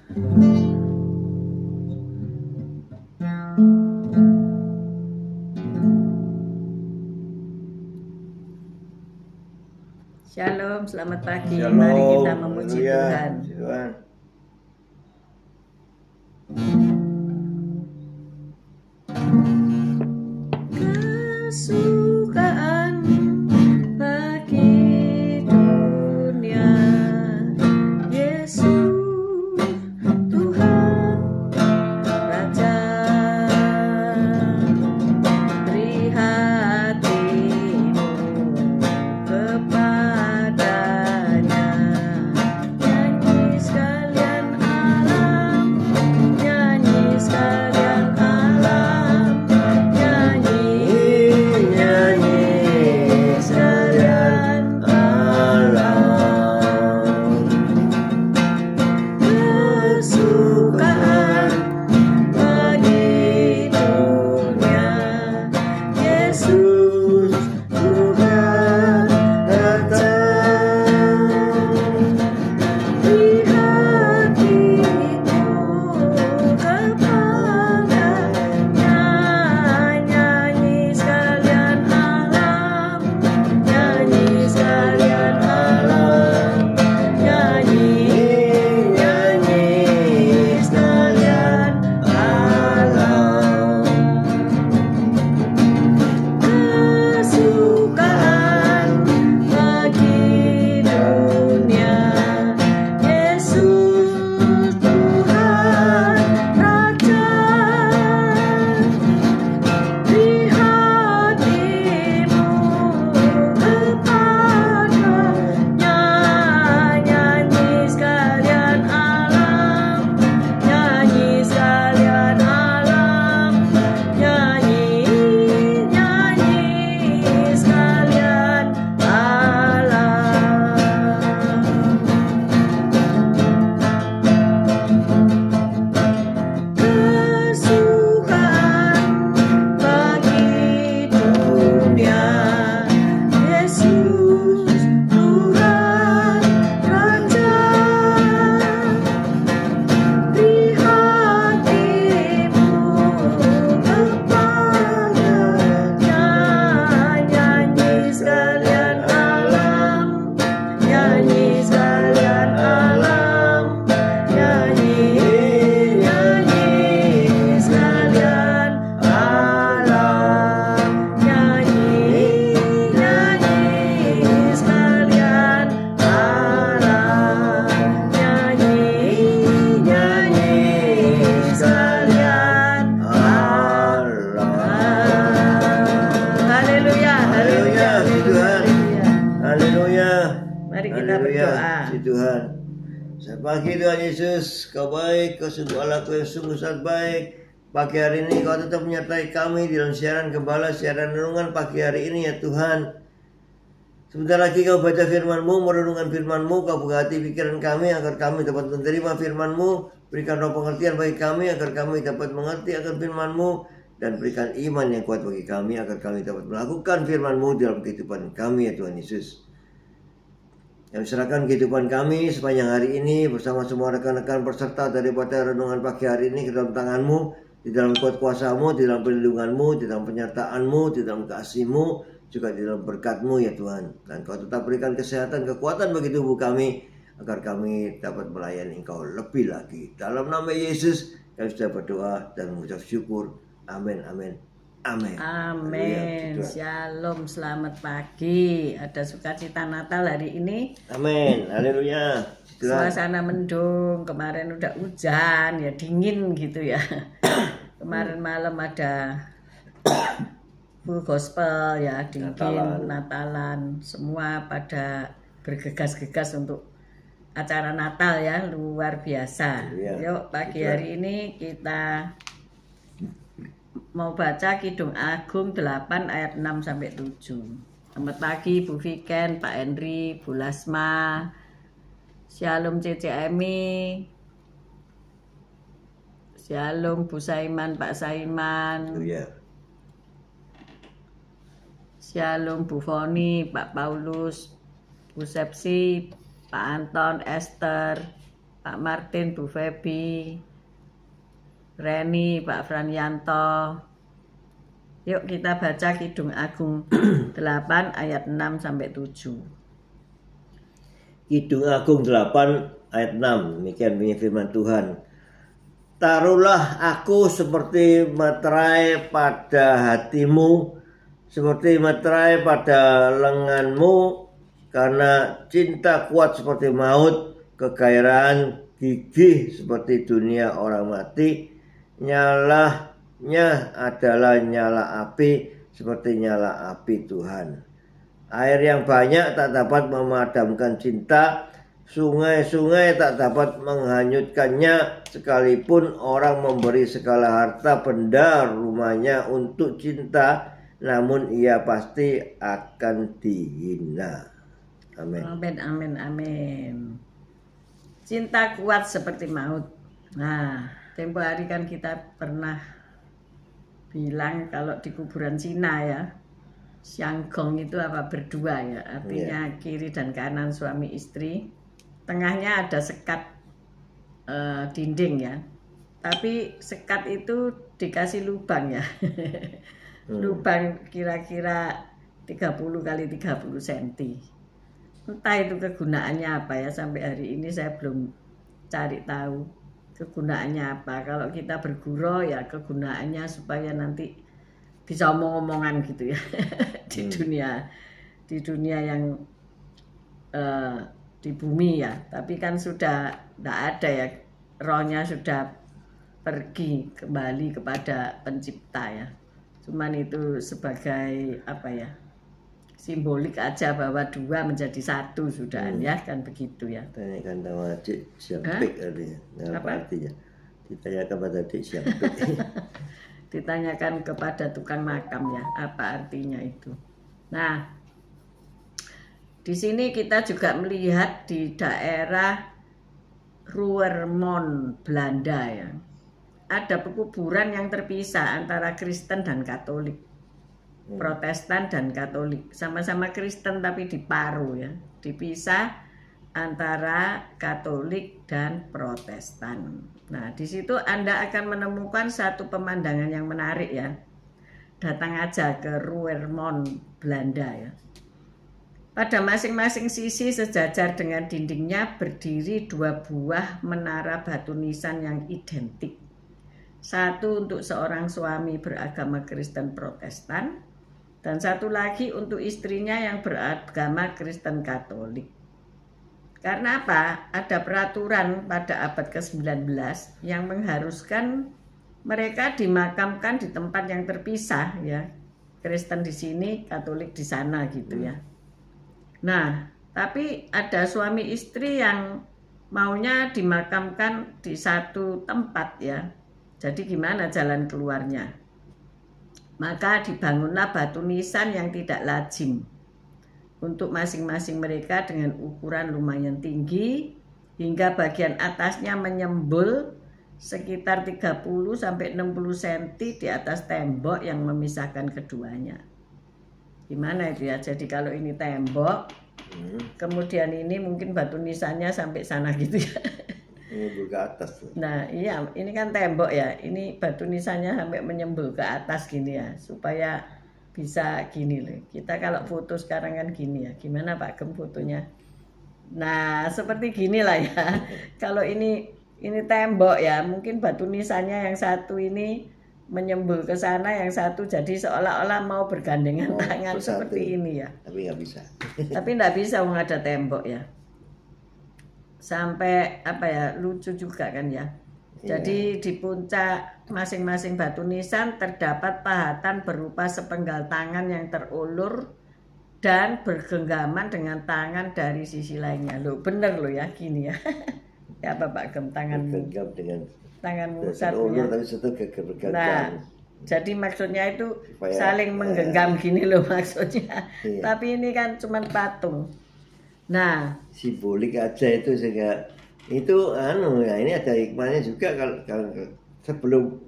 Shalom, selamat pagi. Shalom. Mari kita memuji Tuhan. Kesukaan bagi dunia, Yesus Tuhan Raja, beri hatimu kepadanya. Nyanyi sekalian alam, nyanyi sekalian alam, nyanyi sekalian alam. Kesukaan bagi dunia, Yesus Tuhan datang. Beri hatimu kepadanya, nyanyi sekalian alam, nyanyi sekalian alam, nyanyi sekalian alam. Kesukaan bagi dunia, Yesus Tuhan Raja, beri hatimu kepadanya, nyanyi sekalian alam, nyanyi sekalian alam, nyanyi sekalian alam. Kesukaan bagi dunia, Yesus Tuhan Raja, beri hatimu kepadanya, nyanyi sekalian alam, nyanyi sekalian alam, nyanyi sekalian alam, nyanyi sekalian alam, nyanyi sekalian alam. Haleluya, haleluya, Tuhan. Haleluya. Mari kita Haleluya. berdoa. Puji Tuhan. Selamat pagi Tuhan Yesus, Kau baik, Kau sungguh Allah, Kau yang sungguh sangat baik. Pagi hari ini Kau tetap menyertai kami dalam siaran gembala, siaran renungan pagi hari ini ya Tuhan. Sebentar lagi Kau baca firman-Mu, merenungkan firman-Mu, Kau buka hati pikiran kami agar kami dapat menerima firman-Mu. Berikan roh pengertian bagi kami agar kami dapat mengerti akan firman-Mu, dan berikan iman yang kuat bagi kami agar kami dapat melakukan firman-Mu dalam kehidupan kami ya Tuhan Yesus. Kami serahkan kehidupan kami sepanjang hari ini bersama semua rekan-rekan peserta daripada renungan pagi hari ini ke dalam tangan-Mu, di dalam kuat kuasa-Mu, di dalam perlindungan-Mu, di dalam penyertaan-Mu, di dalam kasih-Mu, juga di dalam berkat-Mu ya Tuhan. Dan Kau tetap berikan kesehatan, kekuatan bagi tubuh kami agar kami dapat melayani Engkau lebih lagi. Dalam nama Yesus kami sudah berdoa dan mengucap syukur. Amin, amin, amin. Amin. Shalom, selamat pagi. Ada sukacita Natal hari ini. Amin. Haleluya. Suasana mendung. Kemarin udah hujan, ya dingin gitu ya. Kemarin malam ada full gospel ya, dingin, Natalan. Semua pada bergegas-gegas untuk acara Natal ya, luar biasa. Yuk pagi hari ini kita mau baca Kidung Agung 8 ayat 6 sampai 7. Selamat pagi Bu Viken, Pak Henry, Bu Lasma. Shalom CCMI. Shalom Bu Saiman, Pak Saiman. Shalom Bu Foni, Pak Paulus, Bu Sepsi, Pak Anton, Esther, Pak Martin, Bu Febi, Reni, Pak Franyanto. Yuk kita baca Kidung Agung 8 ayat 6 sampai 7. Kidung Agung 8 ayat 6. Demikian bunyi firman Tuhan. Taruhlah aku seperti materai pada hatimu, seperti materai pada lenganmu, karena cinta kuat seperti maut, kegairan gigih seperti dunia orang mati. Nyalanya adalah nyala api, seperti nyala api Tuhan. Air yang banyak tak dapat memadamkan cinta, sungai-sungai tak dapat menghanyutkannya, sekalipun orang memberi segala harta benda rumahnya untuk cinta, namun ia pasti akan dihina. Amin. Amin, amin, amin. Cinta kuat seperti maut. Nah, tempo hari kan kita pernah bilang kalau di kuburan Cina ya, Xianggong itu apa berdua ya, artinya kiri dan kanan suami istri, tengahnya ada sekat dinding ya, tapi sekat itu dikasih lubang ya, lubang kira-kira 30 kali 30 cm. Entah itu kegunaannya apa ya, sampai hari ini saya belum cari tahu kegunaannya apa. Kalau kita bergurau ya kegunaannya supaya nanti bisa omong-omongan gitu ya di dunia yang di bumi ya. Tapi kan sudah tidak ada ya, rohnya sudah pergi kembali kepada pencipta ya. Cuman itu sebagai apa ya, simbolik aja bahwa dua menjadi satu sudah ya, kan begitu ya. Tanyakan sama Cik Siampik artinya. Apa artinya? Ditanyakan pada Cik Siampik. Ditanyakan kepada tukang makam ya, apa artinya itu. Nah, di sini kita juga melihat di daerah Roermond, Belanda ya, ada pekuburan yang terpisah antara Kristen dan Katolik. Protestan dan Katolik, sama-sama Kristen tapi diparu ya, dipisah antara Katolik dan Protestan. Nah, di situ Anda akan menemukan satu pemandangan yang menarik ya. Datang aja ke Roermond, Belanda ya. Pada masing-masing sisi sejajar dengan dindingnya berdiri 2 buah menara batu nisan yang identik. Satu untuk seorang suami beragama Kristen Protestan, dan satu lagi untuk istrinya yang beragama Kristen Katolik. Karena apa? Ada peraturan pada abad ke-19 yang mengharuskan mereka dimakamkan di tempat yang terpisah ya. Kristen di sini, Katolik di sana gitu ya. Nah, tapi ada suami istri yang maunya dimakamkan di satu tempat ya. Jadi gimana jalan keluarnya? Maka dibangunlah batu nisan yang tidak lazim untuk masing-masing mereka dengan ukuran lumayan tinggi, hingga bagian atasnya menyembul sekitar 30-60 cm di atas tembok yang memisahkan keduanya. Gimana itu ya? Jadi kalau ini tembok, kemudian ini mungkin batu nisannya sampai sana gitu ya. Menyembul ke atas. Nah iya, ini kan tembok ya, ini batu nisannya sampai menyembul ke atas gini ya, supaya bisa gini loh. Kita kalau foto sekarang kan gini ya, gimana Pak Gem fotonya? Nah seperti gini lah ya. Kalau ini tembok ya, mungkin batu nisannya yang satu ini menyembul ke sana, yang satu jadi seolah-olah mau bergandengan tangan seperti ini ya. Tapi nggak bisa. Tapi nggak bisa, ada tembok ya. Sampai apa ya, lucu juga kan ya. Jadi di puncak masing-masing batu nisan terdapat pahatan berupa sepenggal tangan yang terulur dan bergenggaman dengan tangan dari sisi lainnya. Loh bener loh ya, gini ya. Ya Bapak Gem, tanganmu dengan tanganmu satunya. tapi satu bergenggam. Nah, jadi maksudnya itu saling menggenggam gini loh maksudnya. Iya. Tapi ini kan cuma patung. Nah, simbolik aja itu, sehingga itu ya ini ada hikmahnya juga. Kalau sebelum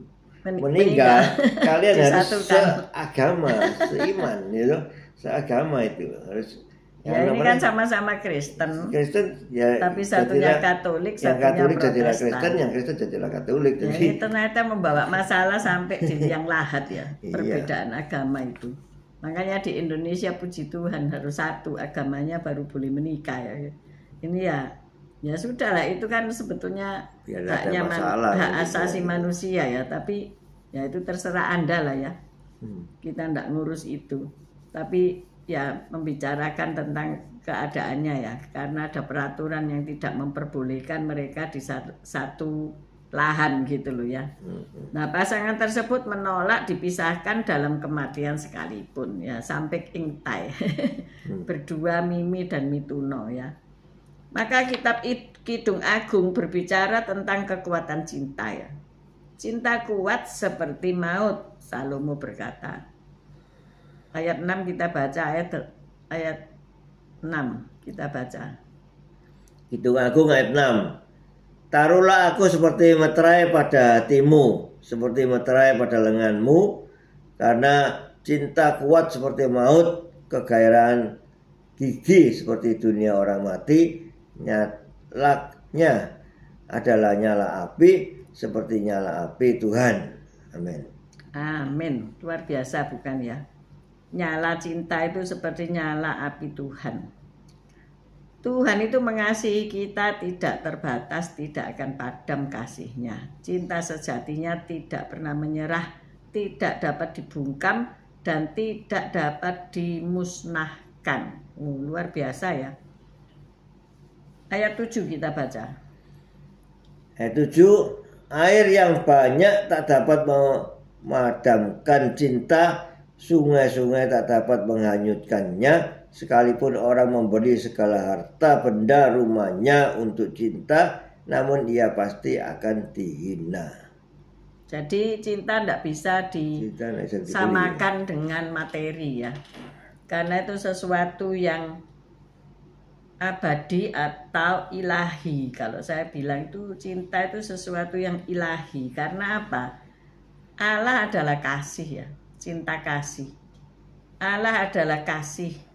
meninggal kalian harus seagama, seiman gitu, seagama itu harus Ya ini kan sama-sama Kristen. Kristen ya. Tapi satunya Katolik, satunya jadilah Protestan. Kristen, yang Kristen jadilah Katolik. Ya, Jadi ini ternyata membawa masalah sampai di yang lahat ya, Iya. perbedaan agama itu. Makanya di Indonesia puji Tuhan harus satu agamanya baru boleh menikah ya. Ini ya sudah lah, itu kan sebetulnya Biar nggak ada haknya masalah hak gitu. asasi manusia ya, tapi ya itu terserah Anda lah ya. Kita ndak ngurus itu. Tapi ya membicarakan tentang keadaannya ya, karena ada peraturan yang tidak memperbolehkan mereka di satu lahan gitu loh ya. Nah, pasangan tersebut menolak dipisahkan dalam kematian sekalipun ya, sampai ingtai. Berdua Mimi dan Mituno ya. Maka kitab Kidung Agung berbicara tentang kekuatan cinta ya. Cinta kuat seperti maut, Salomo berkata. Ayat 6 kita baca, ayat 6 kita baca. Kidung Agung ayat 6. Taruhlah aku seperti meterai pada hatimu, seperti meterai pada lenganmu, karena cinta kuat seperti maut, kegairahan gigi seperti dunia orang mati, nyalanya adalah nyala api, seperti nyala api Tuhan. Amin. Amin. Luar biasa bukan ya? Nyala cinta itu seperti nyala api Tuhan. Tuhan itu mengasihi kita tidak terbatas, tidak akan padam kasihnya. Cinta sejatinya tidak pernah menyerah, tidak dapat dibungkam, dan tidak dapat dimusnahkan. Luar biasa ya. Ayat 7 kita baca. Ayat 7. Air yang banyak tak dapat memadamkan cinta, sungai-sungai tak dapat menghanyutkannya. Sekalipun orang memberi segala harta benda rumahnya untuk cinta, namun ia pasti akan dihina. Jadi cinta tidak bisa disamakan dengan materi ya. Karena itu sesuatu yang abadi atau ilahi. Kalau saya bilang itu cinta itu sesuatu yang ilahi. Karena apa? Allah adalah kasih ya. Cinta kasih. Allah adalah kasih.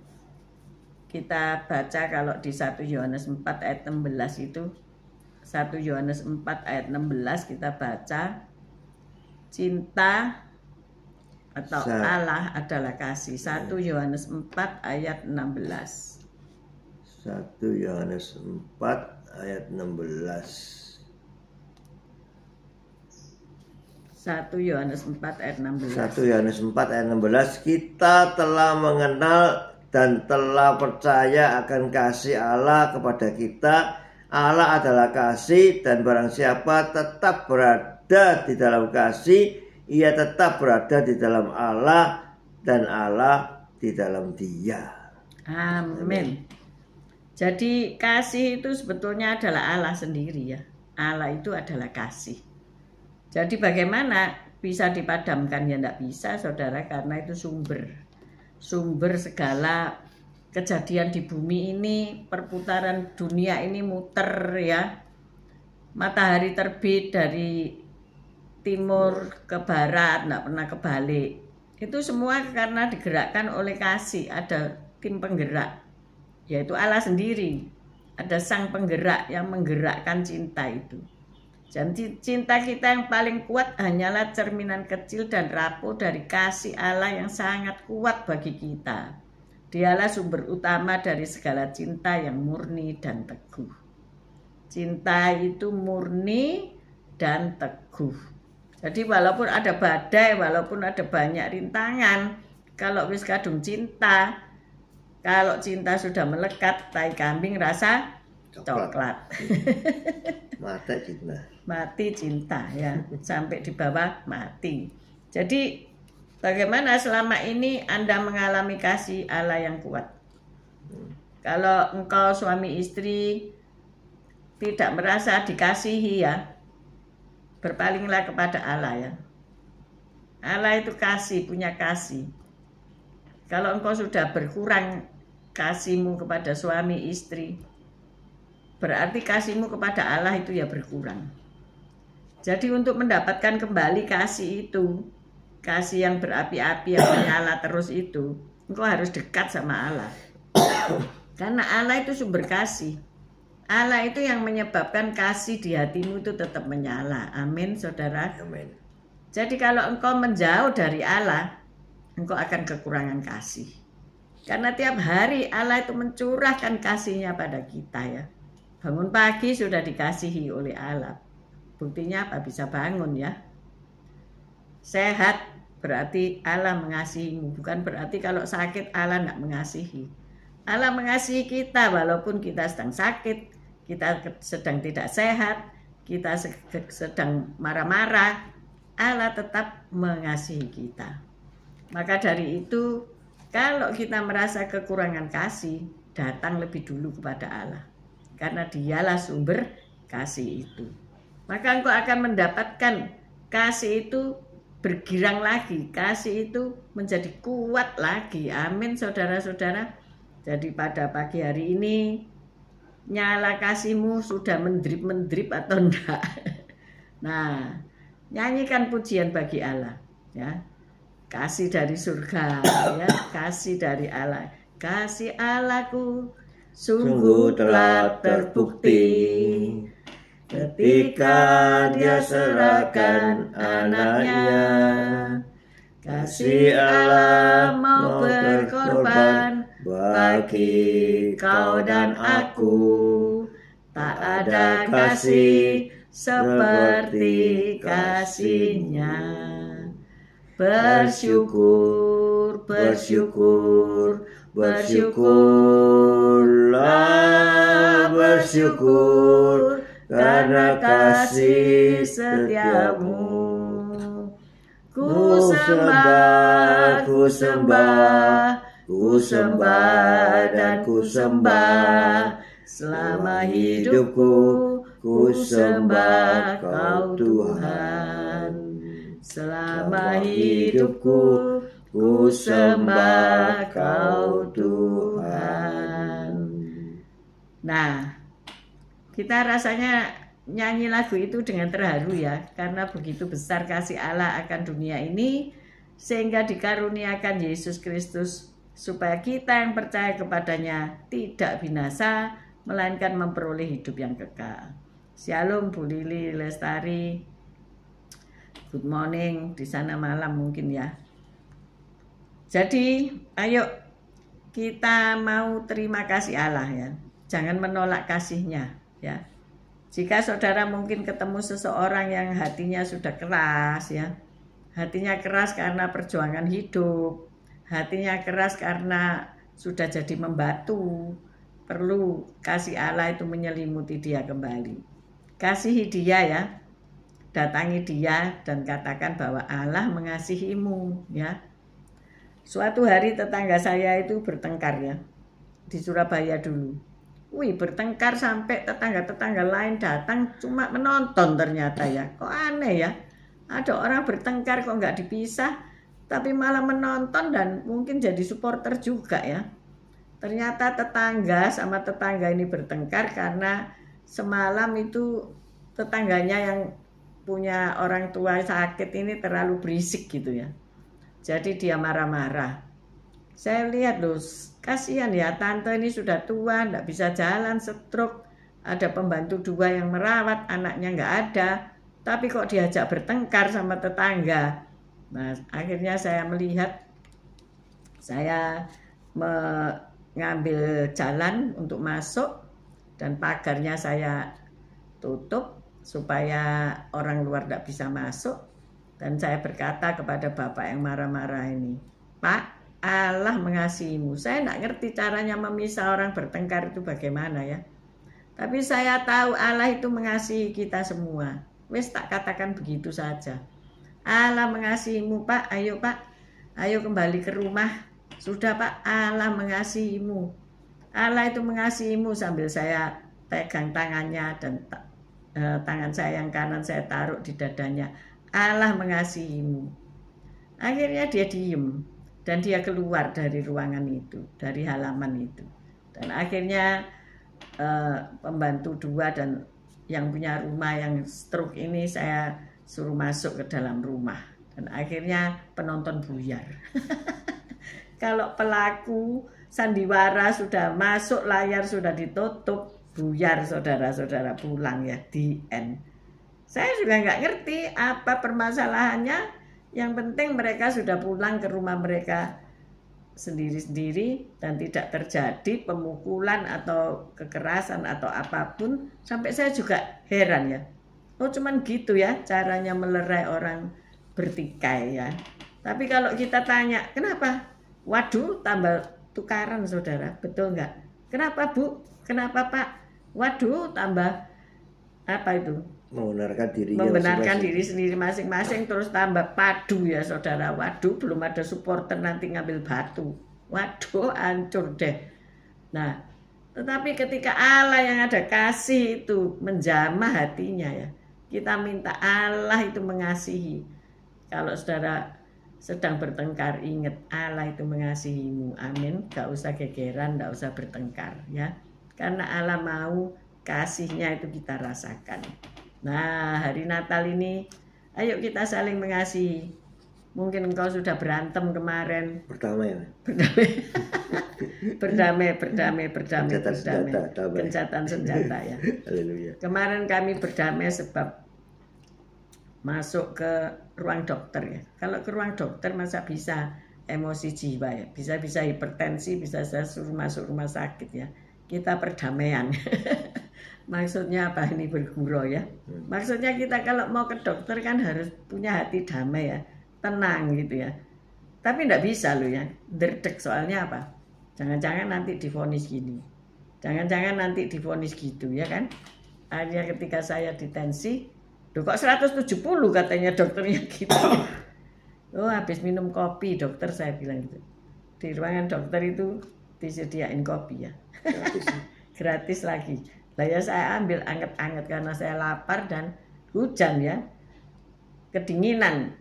Kita baca kalau di 1 Yohanes 4 ayat 16 itu, 1 Yohanes 4 ayat 16 kita baca, cinta atau Allah adalah kasih. 1 Yohanes 4 ayat 16. 1 Yohanes 4 ayat 16. 1 Yohanes 4 ayat 16. 1 Yohanes 4 ayat 16. Kita telah mengenal dan telah percaya akan kasih Allah kepada kita. Allah adalah kasih, dan barang siapa tetap berada di dalam kasih, ia tetap berada di dalam Allah, dan Allah di dalam Dia. Amin. Jadi kasih itu sebetulnya adalah Allah sendiri ya. Allah itu adalah kasih. Jadi bagaimana bisa dipadamkan? Ya tidak bisa saudara, karena itu sumber segala kejadian di bumi ini, perputaran dunia ini muter ya. Matahari terbit dari timur ke barat, tidak pernah kebalik. Itu semua karena digerakkan oleh kasih. Ada tim penggerak, yaitu Allah sendiri. Ada sang penggerak yang menggerakkan cinta itu. Jadi cinta kita yang paling kuat hanyalah cerminan kecil dan rapuh dari kasih Allah yang sangat kuat bagi kita. Dialah sumber utama dari segala cinta yang murni dan teguh. Cinta itu murni dan teguh. Jadi walaupun ada badai, walaupun ada banyak rintangan, kalau wis kadung cinta, kalau cinta sudah melekat, tai kambing rasa coklat. Mati cinta. Mati cinta ya, sampai di bawah mati. Jadi bagaimana selama ini Anda mengalami kasih Allah yang kuat? Kalau engkau suami istri tidak merasa dikasihi ya, berpalinglah kepada Allah ya. Allah itu kasih, punya kasih. Kalau engkau sudah berkurang kasihmu kepada suami istri, berarti kasihmu kepada Allah itu ya berkurang. Jadi untuk mendapatkan kembali kasih itu, kasih yang berapi-api yang menyala terus itu, engkau harus dekat sama Allah. Karena Allah itu sumber kasih. Allah itu yang menyebabkan kasih di hatimu itu tetap menyala. Amin, saudara. Amin. Jadi kalau engkau menjauh dari Allah, engkau akan kekurangan kasih. Karena tiap hari Allah itu mencurahkan kasihnya pada kita ya. Bangun pagi sudah dikasihi oleh Allah. Buktinya apa? Bisa bangun ya. Sehat berarti Allah mengasihimu. Bukan berarti kalau sakit Allah tidak mengasihi. Allah mengasihi kita walaupun kita sedang sakit, kita sedang tidak sehat, kita sedang marah-marah. Allah tetap mengasihi kita. Maka dari itu, kalau kita merasa kekurangan kasih, datang lebih dulu kepada Allah. Karena dialah sumber kasih itu. Maka engkau akan mendapatkan kasih itu bergirang lagi. Kasih itu menjadi kuat lagi. Amin, saudara-saudara. Jadi pada pagi hari ini, nyala kasihmu sudah mendrip-mendrip atau enggak? Nah, nyanyikan pujian bagi Allah. Ya. Kasih dari surga, ya, kasih dari Allah. Kasih Allahku sungguh telah terbukti ketika Dia serahkan anaknya. Kasih Allah mau berkorban bagi kau dan aku. Tak ada kasih seperti kasih-Nya. Bersyukur, bersyukur, bersyukurlah, bersyukur karena kasih setiamu. Ku sembah, ku sembah, ku sembah dan ku sembah. Selama hidupku ku sembah Kau Tuhan. Selama hidupku ku sembah Kau Tuhan. Nah, kita rasanya nyanyi lagu itu dengan terharu ya, karena begitu besar kasih Allah akan dunia ini sehingga dikaruniakan Yesus Kristus supaya kita yang percaya kepadanya tidak binasa melainkan memperoleh hidup yang kekal. Shalom Bu Lili Lestari. Good morning di sana malam mungkin ya. Jadi ayo kita mau terima kasih Allah ya. Jangan menolak kasih-Nya ya. Jika saudara mungkin ketemu seseorang yang hatinya sudah keras ya. Hatinya keras karena perjuangan hidup. Hatinya keras karena sudah jadi membatu. Perlu kasih Allah itu menyelimuti dia kembali. Kasihi dia ya. Datangi dia dan katakan bahwa Allah mengasihimu ya. Suatu hari tetangga saya itu bertengkar ya. Di Surabaya dulu. Wih, bertengkar sampai tetangga-tetangga lain datang cuma menonton ternyata ya. Kok aneh ya. Ada orang bertengkar kok nggak dipisah, tapi malah menonton dan mungkin jadi supporter juga ya. Ternyata tetangga sama tetangga ini bertengkar karena semalam itu tetangganya yang punya orang tua sakit ini terlalu berisik gitu ya. Jadi dia marah-marah. Saya lihat loh, kasihan ya, tante ini sudah tua, nggak bisa jalan, stroke. Ada pembantu 2 yang merawat, anaknya nggak ada. Tapi kok diajak bertengkar sama tetangga. Nah, akhirnya saya melihat, saya mengambil jalan untuk masuk dan pagarnya saya tutup supaya orang luar tidak bisa masuk. Dan saya berkata kepada bapak yang marah-marah ini, Pak, Allah mengasihimu. Saya tidak ngerti caranya memisah orang bertengkar itu bagaimana ya. Tapi saya tahu Allah itu mengasihi kita semua. Wes tak katakan begitu saja. Allah mengasihimu Pak, ayo Pak, ayo kembali ke rumah. Sudah Pak, Allah mengasihimu. Allah itu mengasihimu. Sambil saya pegang tangannya dan tangan saya yang kanan saya taruh di dadanya. Allah mengasihimu. Akhirnya dia diem dan dia keluar dari ruangan itu, dari halaman itu. Dan akhirnya pembantu 2 dan yang punya rumah yang stroke ini saya suruh masuk ke dalam rumah. Dan akhirnya penonton buyar. Kalau pelaku sandiwara sudah masuk, layar sudah ditutup, buyar saudara-saudara, pulang ya, di end. Saya juga nggak ngerti apa permasalahannya. Yang penting mereka sudah pulang ke rumah mereka sendiri-sendiri dan tidak terjadi pemukulan atau kekerasan atau apapun. Sampai saya juga heran ya. Oh cuman gitu ya caranya melerai orang bertikai ya. Tapi kalau kita tanya kenapa? Waduh tambah tukaran saudara, betul nggak? Kenapa Bu? Kenapa Pak? Waduh tambah apa itu? Membenarkan diri sendiri masing-masing, terus tambah padu ya saudara. Waduh belum ada supporter nanti ngambil batu. Waduh hancur deh. Nah tetapi ketika Allah yang ada kasih itu menjamah hatinya ya, kita minta Allah itu mengasihi. Kalau saudara sedang bertengkar, ingat Allah itu mengasihimu. Amin. Gak usah gegeran, gak usah bertengkar ya. Karena Allah mau kasihnya itu kita rasakan. Nah hari Natal ini ayo kita saling mengasihi. Mungkin engkau sudah berantem kemarin. Berdamai. Gencatan senjata ya. Haleluya. Kemarin kami berdamai sebab masuk ke ruang dokter ya. Kalau ke ruang dokter masa bisa emosi jiwa ya. Bisa hipertensi, bisa saya suruh masuk rumah sakit ya. Kita perdamaian. Maksudnya apa ini bergurau ya? Maksudnya kita kalau mau ke dokter kan harus punya hati damai ya, tenang gitu ya. Tapi enggak bisa loh ya, derdek soalnya apa? Jangan-jangan nanti divonis gini, jangan-jangan nanti divonis gitu ya kan? Akhirnya ketika saya ditensi, kok 170 katanya dokternya gitu. Oh habis minum kopi dokter, saya bilang gitu. Di ruangan dokter itu disediain kopi ya, gratis lagi. Lah ya saya ambil anget-anget karena saya lapar dan hujan ya. Kedinginan.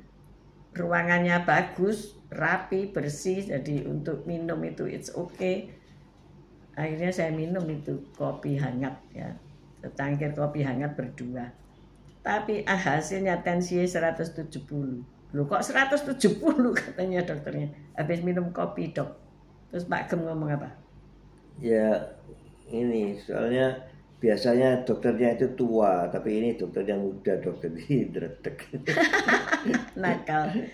Ruangannya bagus, rapi, bersih. Jadi untuk minum itu it's okay. Akhirnya saya minum itu kopi hangat ya. Secangkir kopi hangat berdua. Tapi hasilnya tensi 170. Loh kok 170 katanya dokternya. Habis minum kopi dok. Terus Pak Gem ngomong apa? Ya ini soalnya biasanya dokternya itu tua, tapi ini dokternya muda, dokter dredeg. Nakal.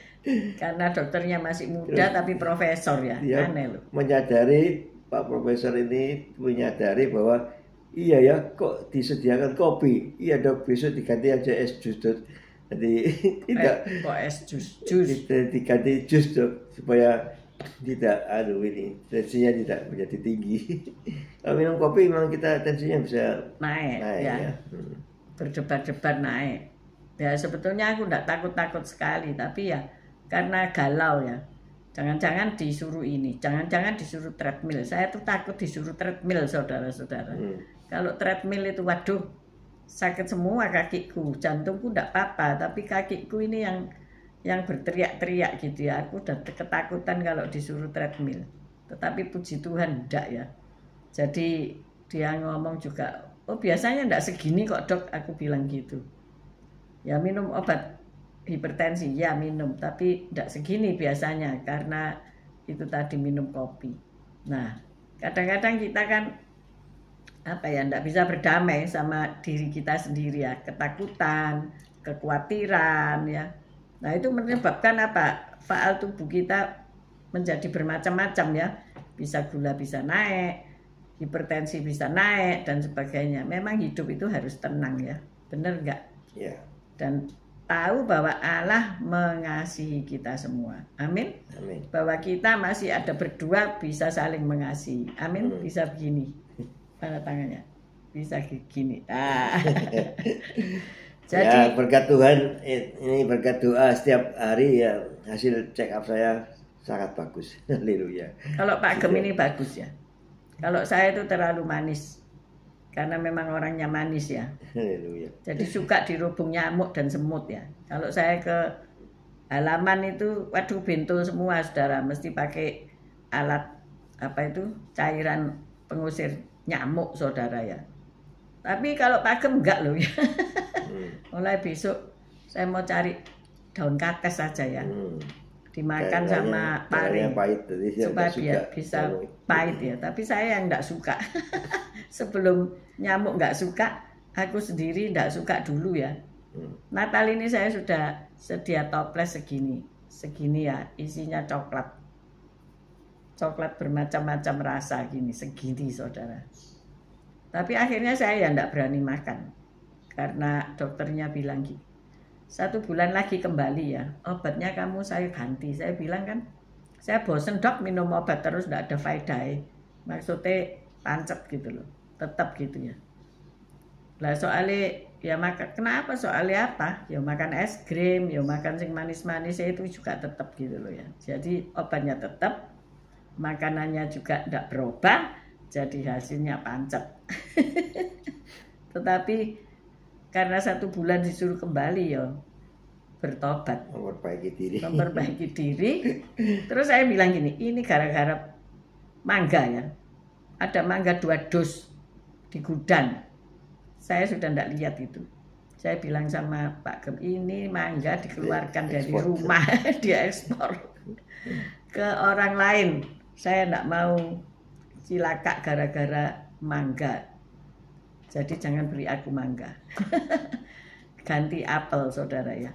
Karena dokternya masih muda tapi profesor ya. Aneh loh. Menyadari Pak Profesor ini menyadari bahwa iya ya kok disediakan kopi. Iya dok, besok diganti aja es jus dok. Jadi tidak kok es jus diganti jus dok supaya tidak ini tensinya tidak menjadi tinggi. Kalau minum kopi memang kita tensinya bisa naik ya. Berdebar-debar naik ya. Sebetulnya aku enggak takut-takut sekali, tapi ya karena galau ya. Jangan-jangan disuruh ini, jangan-jangan disuruh treadmill. Saya tuh takut disuruh treadmill saudara-saudara. Kalau treadmill itu waduh sakit semua kakiku, jantungku enggak apa-apa, tapi kakiku ini yang berteriak-teriak gitu ya. Aku udah ketakutan kalau disuruh treadmill. Tetapi puji Tuhan enggak ya. Jadi dia ngomong juga, oh biasanya enggak segini kok dok, aku bilang gitu. Ya minum obat hipertensi, ya minum, tapi enggak segini biasanya karena itu tadi minum kopi. Nah kadang-kadang kita kan apa ya, enggak bisa berdamai sama diri kita sendiri ya. Ketakutan, kekhawatiran ya. Nah itu menyebabkan apa? Faal tubuh kita menjadi bermacam-macam ya. Bisa gula bisa naik, hipertensi bisa naik dan sebagainya. Memang hidup itu harus tenang ya. Benar enggak? Ya. Dan tahu bahwa Allah mengasihi kita semua. Amin. Amin. Bahwa kita masih ada berdua bisa saling mengasihi. Amin. Bisa begini. Mana tangannya? Bisa gini. Jadi, ya berkat Tuhan, ini berkat doa setiap hari ya, hasil check up saya sangat bagus. Haleluya. Kalau Pak Gem ini bagus ya. Kalau saya itu terlalu manis. Karena memang orangnya manis ya. Haleluya. Jadi suka dirubung nyamuk dan semut ya. Kalau saya ke halaman itu waduh bentul semua saudara, mesti pakai alat apa itu cairan pengusir nyamuk saudara ya. Tapi kalau Pak Gem enggak loh ya. Mulai besok saya mau cari daun kates saja ya. dimakan sama pari pahit, supaya biar bisa pahit ya. Tapi saya yang enggak suka. Sebelum nyamuk enggak suka, aku sendiri enggak suka dulu ya. Natal ini saya sudah sedia toples segini ya, isinya coklat bermacam-macam rasa gini, segini saudara. Tapi akhirnya saya ya enggak berani makan karena dokternya bilang gitu. 1 bulan lagi kembali ya, obatnya kamu saya ganti. Saya bilang kan, saya bosen dok minum obat terus enggak ada faedah. Maksudnya pancet gitu loh, tetap gitu ya. Lah soalnya ya makan, kenapa soalnya apa? Ya makan es krim, ya makan sing manis-manis itu juga tetap gitu loh ya. Jadi obatnya tetap, makanannya juga enggak berubah, jadi hasilnya pancet. Tetapi karena 1 bulan disuruh kembali ya bertobat, memperbaiki diri. Terus saya bilang gini, ini gara-gara mangga ya, ada mangga 2 dus di gudang. Saya sudah tidak lihat itu. Saya bilang sama Pak Gem, ini mangga dikeluarkan dari rumah, diekspor ke orang lain. Saya tidak mau cilaka gara-gara mangga. Jadi jangan beri aku mangga. Ganti apel saudara ya,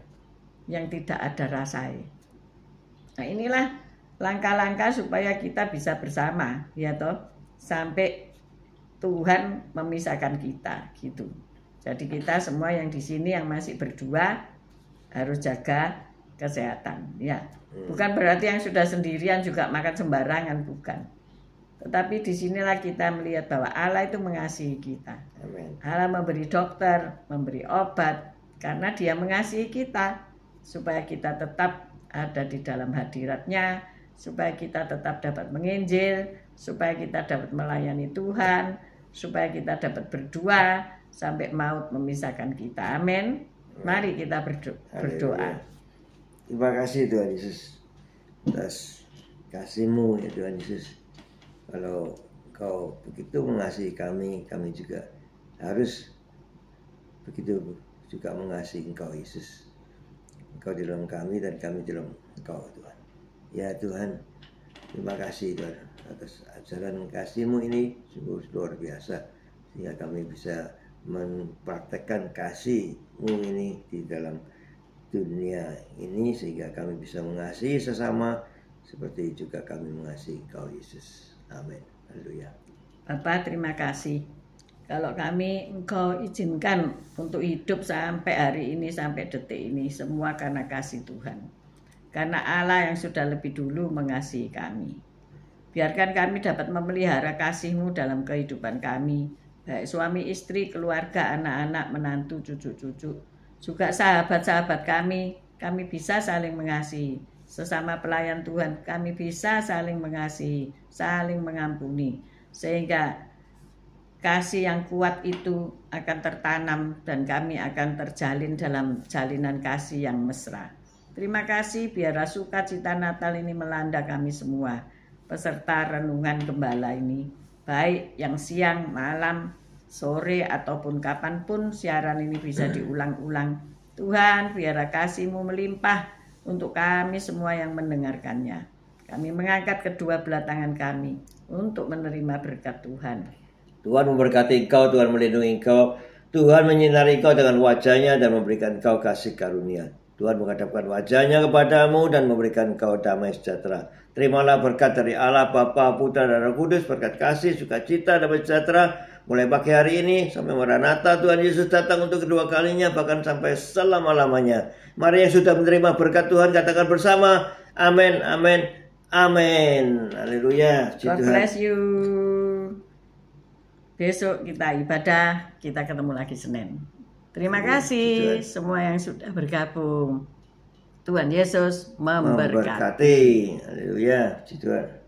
yang tidak ada rasanya. Nah inilah langkah-langkah supaya kita bisa bersama ya toh, sampai Tuhan memisahkan kita gitu. Jadi kita semua yang di sini yang masih berdua harus jaga kesehatan ya. Bukan berarti yang sudah sendirian juga makan sembarangan, bukan. Tetapi disinilah kita melihat bahwa Allah itu mengasihi kita. Amen. Allah memberi dokter, memberi obat, karena Dia mengasihi kita, supaya kita tetap ada di dalam hadirat-Nya, supaya kita tetap dapat menginjil, supaya kita dapat melayani Tuhan, supaya kita dapat berdoa sampai maut memisahkan kita. Amin. Mari kita berdoa. Terima kasih Tuhan Yesus atas kasih-Mu ya Tuhan Yesus. Kalau Engkau begitu mengasihi kami, kami juga harus begitu juga mengasihi Engkau Yesus. Engkau di dalam kami dan kami di dalam Engkau Tuhan. Ya Tuhan, terima kasih Tuhan atas ajaran kasih-Mu ini sungguh luar biasa, sehingga kami bisa mempraktekkan kasih-Mu ini di dalam dunia ini, sehingga kami bisa mengasihi sesama seperti juga kami mengasihi Engkau Yesus. Amin. Haleluya. Bapak terima kasih. Kalau kami Engkau izinkan untuk hidup sampai hari ini, sampai detik ini, semua karena kasih Tuhan. Karena Allah yang sudah lebih dulu mengasihi kami. Biarkan kami dapat memelihara kasih-Mu dalam kehidupan kami. Baik suami, istri, keluarga, anak-anak, menantu, cucu-cucu. Juga sahabat-sahabat kami bisa saling mengasihi. Sesama pelayan Tuhan, kami bisa saling mengasihi, saling mengampuni. Sehingga kasih yang kuat itu akan tertanam dan kami akan terjalin dalam jalinan kasih yang mesra. Terima kasih, biarlah sukacita Natal ini melanda kami semua, peserta renungan gembala ini. Baik yang siang, malam, sore, ataupun kapanpun siaran ini bisa diulang-ulang. Tuhan, biarlah kasih-Mu melimpah untuk kami semua yang mendengarkannya. Kami mengangkat kedua belah tangan kami untuk menerima berkat Tuhan. Tuhan memberkati engkau, Tuhan melindungi engkau, Tuhan menyinari engkau dengan wajah-Nya dan memberikan engkau kasih karunia. Tuhan menghadapkan wajah-Nya kepadamu dan memberikan engkau damai sejahtera. Terimalah berkat dari Allah, Bapa, Putra, dan Roh Kudus, berkat kasih, sukacita, damai sejahtera, mulai pagi hari ini sampai Maranatha Tuhan Yesus datang untuk kedua kalinya, bahkan sampai selama-lamanya. Mari yang sudah menerima berkat Tuhan katakan bersama, amin, amin, amin. Haleluya. God bless you. Besok kita ibadah, kita ketemu lagi Senin. Terima kasih semua yang sudah bergabung. Tuhan Yesus memberkati. Haleluya. Tuhan.